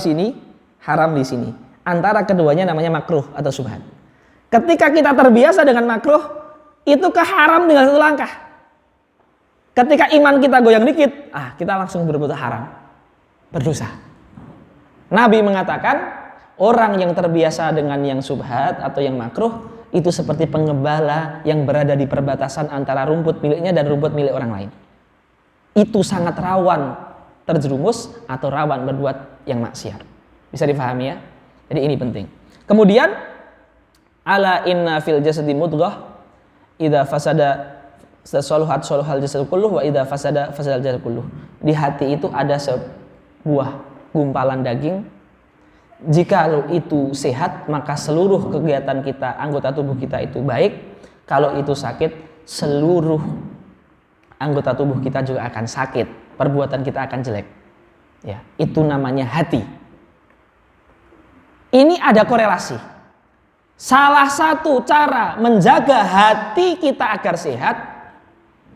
sini, haram di sini. Antara keduanya namanya makruh atau syubhat. Ketika kita terbiasa dengan makruh, itu ke haram tinggal satu langkah. Ketika iman kita goyang dikit, kita langsung berbuat haram, berdosa. Nabi mengatakan, orang yang terbiasa dengan yang syubhat atau yang makruh itu seperti pengembala yang berada di perbatasan antara rumput miliknya dan rumput milik orang lain. Itu sangat rawan terjerumus atau rawan berbuat yang maksiat. Bisa difahami ya? Jadi ini penting. Kemudian ala inna fil jasadi mudghah idza fasada salahat salahal jasad kulluh wa idza fasada fasadal jasad kulluh. Di hati itu ada sebuah gumpalan daging. Jika itu sehat, maka seluruh kegiatan kita, anggota tubuh kita itu baik. Kalau itu sakit, seluruh anggota tubuh kita juga akan sakit. Perbuatan kita akan jelek. Ya, itu namanya hati. Ini ada korelasi. Salah satu cara menjaga hati kita agar sehat,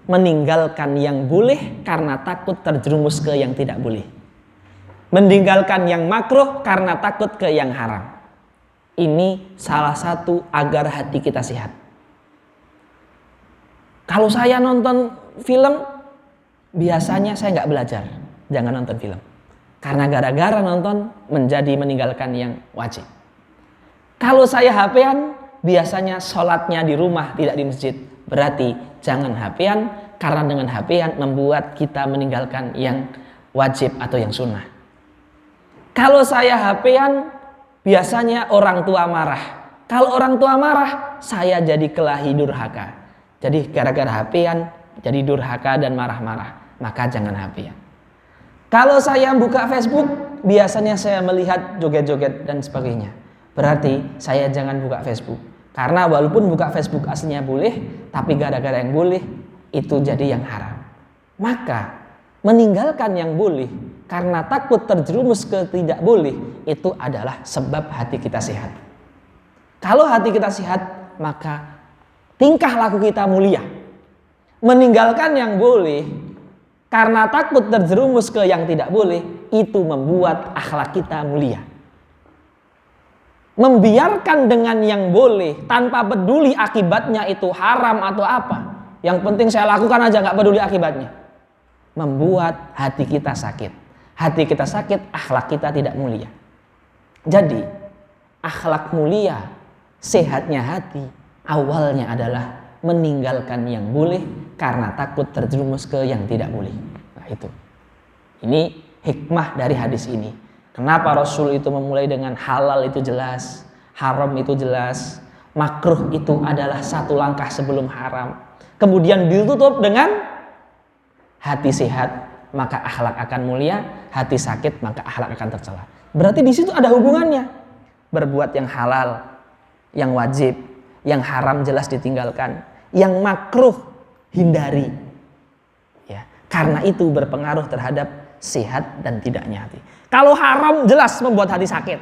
meninggalkan yang boleh karena takut terjerumus ke yang tidak boleh. Meninggalkan yang makruh karena takut ke yang haram. Ini salah satu agar hati kita sehat. Kalau saya nonton film, biasanya saya nggak belajar. Jangan nonton film. Karena gara-gara nonton menjadi meninggalkan yang wajib. Kalau saya HP-an, biasanya sholatnya di rumah tidak di masjid. Berarti jangan HP-an, karena dengan HP-an membuat kita meninggalkan yang wajib atau yang sunnah. Kalau saya HP-an, biasanya orang tua marah. Kalau orang tua marah, saya jadi kelahi durhaka. Jadi gara-gara HP-an, jadi durhaka dan marah-marah. Maka jangan HP-an. Kalau saya buka Facebook, biasanya saya melihat joget-joget dan sebagainya. Berarti saya jangan buka Facebook. Karena walaupun buka Facebook aslinya boleh, tapi gara-gara yang boleh, itu jadi yang haram. Maka meninggalkan yang boleh karena takut terjerumus ke tidak boleh, itu adalah sebab hati kita sehat. Kalau hati kita sehat, maka tingkah laku kita mulia. Meninggalkan yang boleh karena takut terjerumus ke yang tidak boleh, itu membuat akhlak kita mulia. Membiarkan dengan yang boleh tanpa peduli akibatnya itu haram atau apa, yang penting saya lakukan aja, gak peduli akibatnya, membuat hati kita sakit. Hati kita sakit, akhlak kita tidak mulia. Jadi akhlak mulia, sehatnya hati, awalnya adalah meninggalkan yang boleh karena takut terjerumus ke yang tidak boleh. Nah itu. Ini hikmah dari hadis ini. Kenapa Rasul itu memulai dengan halal itu jelas, haram itu jelas, makruh itu adalah satu langkah sebelum haram. Kemudian ditutup dengan hati sehat, maka akhlak akan mulia, hati sakit maka akhlak akan tercela. Berarti di situ ada hubungannya. Berbuat yang halal, yang wajib, yang haram jelas ditinggalkan, yang makruh hindari. Ya, karena itu berpengaruh terhadap sehat dan tidaknya hati. Kalau haram jelas membuat hati sakit.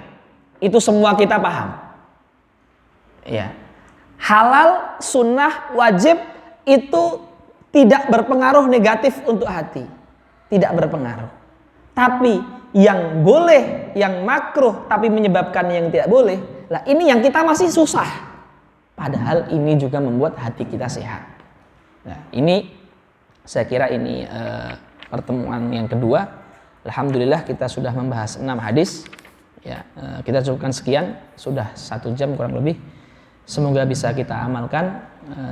Itu semua kita paham. Ya. Halal, sunnah, wajib itu tidak berpengaruh negatif untuk hati. Tidak berpengaruh. Tapi yang boleh, yang makruh tapi menyebabkan yang tidak boleh, lah ini yang kita masih susah. Padahal ini juga membuat hati kita sehat. Nah, ini saya kira ini pertemuan yang kedua. Alhamdulillah kita sudah membahas 6 hadis. Ya, kita cukupkan sekian, sudah 1 jam kurang lebih. Semoga bisa kita amalkan.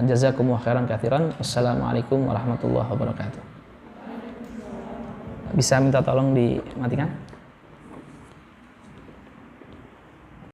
Jazakumullahu khairan katsiran. Wassalamualaikum warahmatullahi wabarakatuh. Bisa minta tolong dimatikan?